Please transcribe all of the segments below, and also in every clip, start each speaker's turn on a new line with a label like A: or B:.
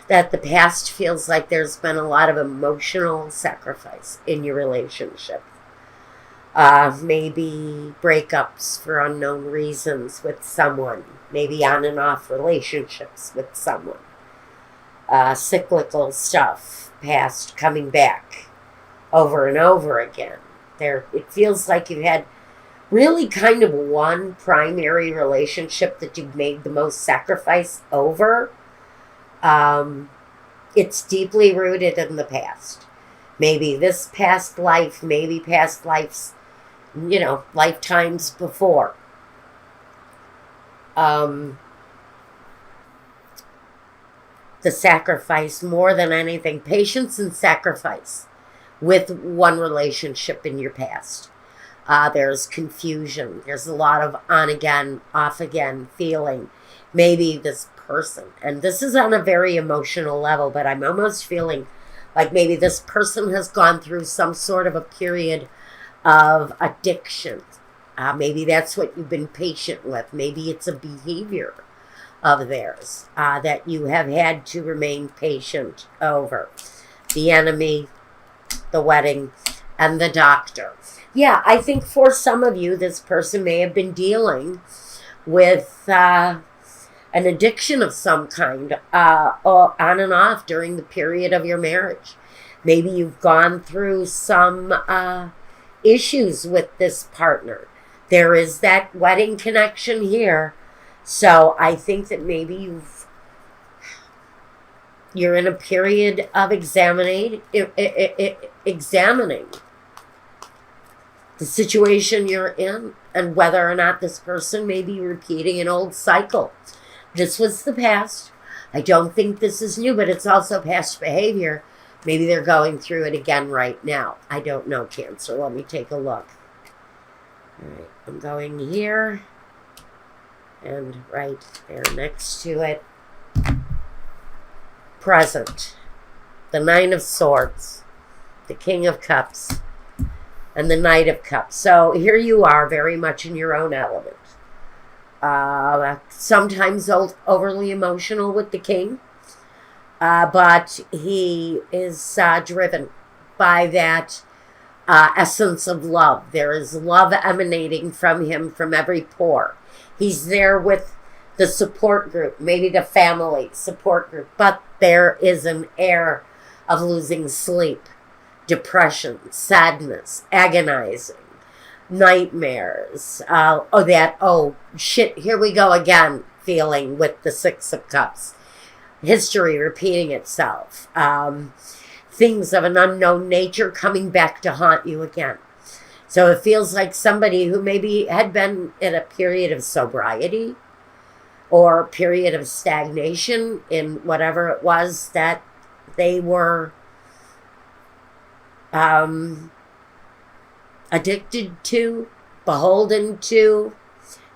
A: that the past feels like there's been a lot of emotional sacrifice in your relationship. Maybe breakups for unknown reasons with someone, maybe on and off relationships with someone, cyclical stuff, past coming back over and over again. It feels like you've had really kind of one primary relationship that you've made the most sacrifice over. It's deeply rooted in the past. Maybe this past life, maybe past lives, lifetimes before. The sacrifice, more than anything, patience and sacrifice with one relationship in your past. There's confusion. There's a lot of on again, off again feeling. Maybe this person, and this is on a very emotional level, but I'm almost feeling like maybe this person has gone through some sort of a period of addiction. Maybe that's what you've been patient with. Maybe it's a behavior of theirs that you have had to remain patient over. The enemy, the wedding, and the doctor. Yeah, I think for some of you, this person may have been dealing with an addiction of some kind on and off during the period of your marriage. Maybe you've gone through some issues with this partner. There is that wedding connection here. So I think that maybe you're in a period of examining the situation you're in and whether or not this person may be repeating an old cycle. This was the past. I don't think this is new, but it's also past behavior. Maybe they're going through it again right now. I don't know, Cancer. Let me take a look. All right, I'm going here and right there next to it. Present. The Nine of Swords. The King of Cups. And the Knight of Cups. So here you are, very much in your own element. Sometimes overly emotional with the king. But he is driven by that essence of love. There is love emanating from him from every pore. He's there with the support group, maybe the family support group. But there is an air of losing sleep, depression, sadness, agonizing, nightmares. Here we go again, feeling with the Six of Cups. History repeating itself. Things of an unknown nature coming back to haunt you again. So it feels like somebody who maybe had been in a period of sobriety or a period of stagnation in whatever it was that they were addicted to, beholden to,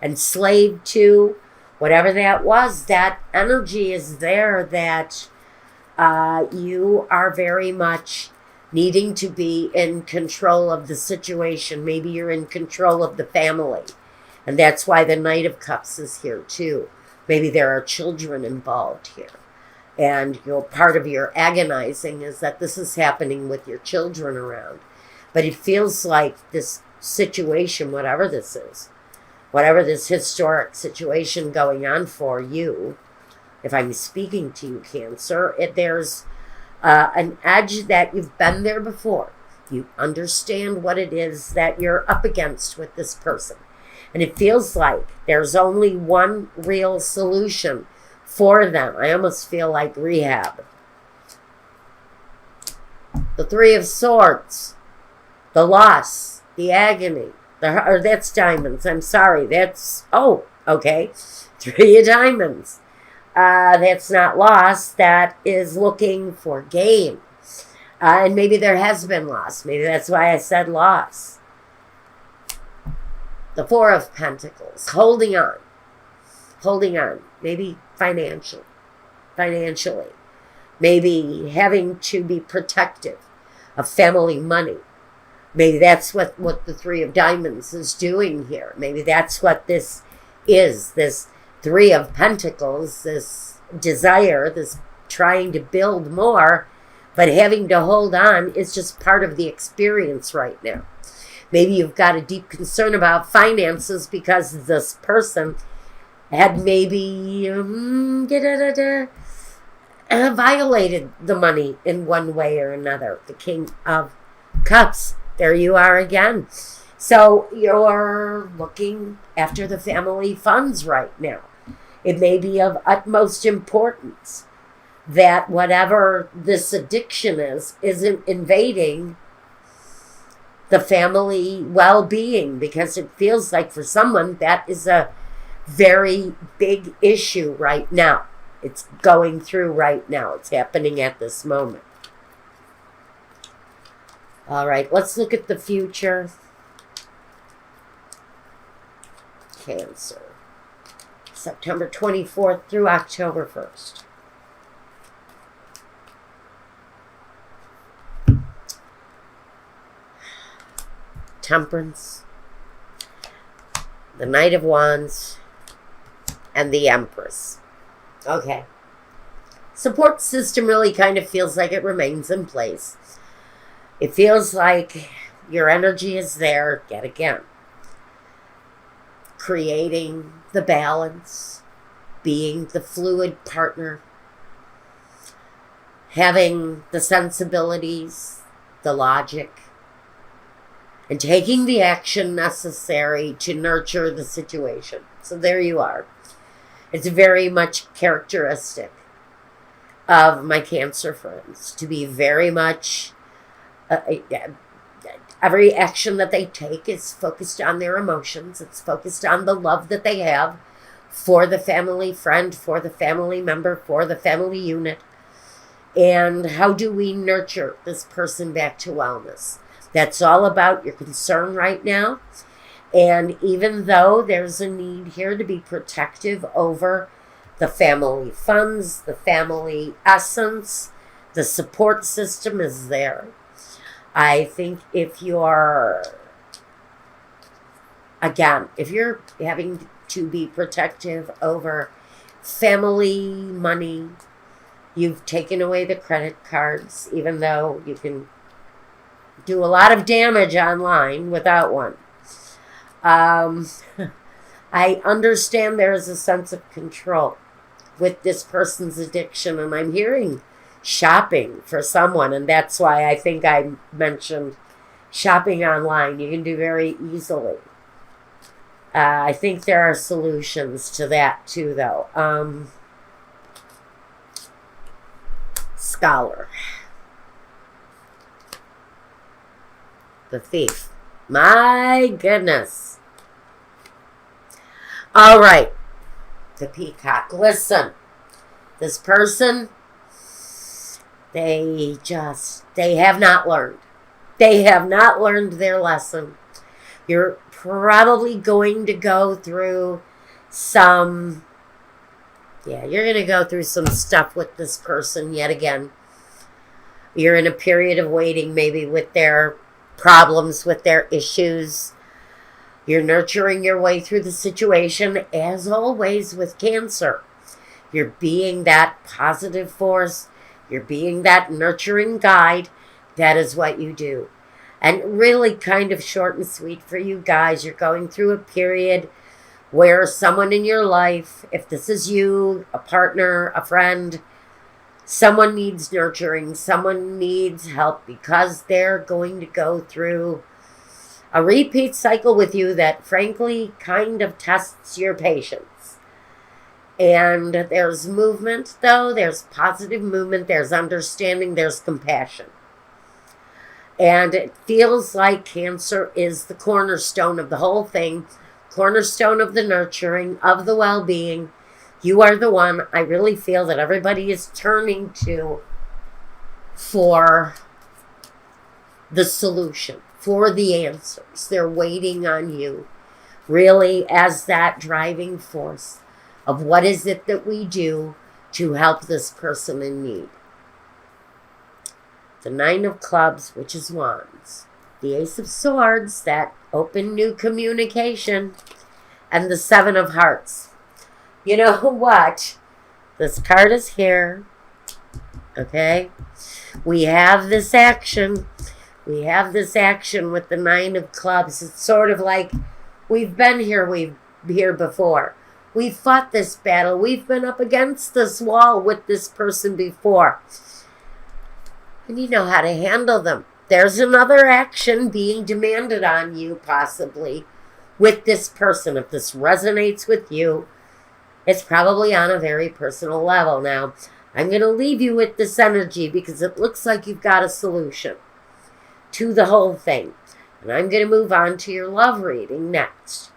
A: enslaved to, whatever that was. That energy is there that you are very much needing to be in control of the situation. Maybe you're in control of the family. And that's why the Knight of Cups is here too. Maybe there are children involved here. And part of your agonizing is that this is happening with your children around. But it feels like this situation, whatever this is, whatever this historic situation going on for you, if I'm speaking to you, Cancer, there's an edge that you've been there before. You understand what it is that you're up against with this person. And it feels like there's only one real solution for them. I almost feel like rehab. The Three of Swords. The loss. The agony. That's diamonds. I'm sorry. Okay. Three of Diamonds. That's not loss. That is looking for gain. And maybe there has been loss. Maybe that's why I said loss. The Four of Pentacles. Holding on. Maybe financially. Maybe having to be protective of family money. Maybe that's what the Three of Diamonds is doing here. Maybe that's what this is. This Three of Pentacles, this desire, this trying to build more, but having to hold on is just part of the experience right now. Maybe you've got a deep concern about finances because this person had maybe violated the money in one way or another. The King of Cups. There you are again. So you're looking after the family funds right now. It may be of utmost importance that whatever this addiction is, isn't invading the family well-being, because it feels like for someone that is a very big issue right now. It's going through right now. It's happening at this moment. All right, let's look at the future. Cancer. September 24th through October 1st. Temperance, the Knight of Wands, and the Empress. Okay. Support system really kind of feels like it remains in place. It feels like your energy is there yet again. Creating the balance, being the fluid partner, having the sensibilities, the logic, and taking the action necessary to nurture the situation. So there you are. It's very much characteristic of my Cancer friends to be very much, every action that they take is focused on their emotions. It's focused on the love that they have for the family friend, for the family member, for the family unit. And how do we nurture this person back to wellness? That's all about your concern right now. And even though there's a need here to be protective over the family funds, the family essence, the support system is there. I think if you're having to be protective over family money, you've taken away the credit cards, even though you can do a lot of damage online without one. I understand there is a sense of control with this person's addiction, and I'm hearing shopping for someone, and that's why I think I mentioned shopping online. You can do very easily. I think there are solutions to that too, though. Scholar. The Thief. My goodness. All right. The Peacock. Listen. This person, they have not learned. They have not learned their lesson. You're probably going to go through some stuff with this person yet again. You're in a period of waiting, maybe with their problems, with their issues. You're nurturing your way through the situation, as always with Cancer. You're being that positive force. You're being that nurturing guide. That is what you do. And really kind of short and sweet for you guys. You're going through a period where someone in your life, if this is you, a partner, a friend, someone needs nurturing, someone needs help, because they're going to go through a repeat cycle with you that frankly kind of tests your patience. And there's movement, though. There's positive movement. There's understanding. There's compassion. And it feels like Cancer is the cornerstone of the whole thing, cornerstone of the nurturing, of the well-being. You are the one I really feel that everybody is turning to for the solution, for the answers. They're waiting on you, really, as that driving force of what is it that we do to help this person in need. The Nine of Clubs, which is Wands. The Ace of Swords, that open new communication. And the Seven of Hearts. You know what? This card is here
B: Okay? We have this action. We have this action with the Nine of Clubs. It's sort of like we've been here before. We've fought this battle. We've been up against this wall with this person before. And you know how to handle them. There's another action being demanded on you, possibly, with this person. If this resonates with you, it's probably on a very personal level. Now, I'm going to leave you with this energy because it looks like you've got a solution to the whole thing. And I'm going to move on to your love reading next.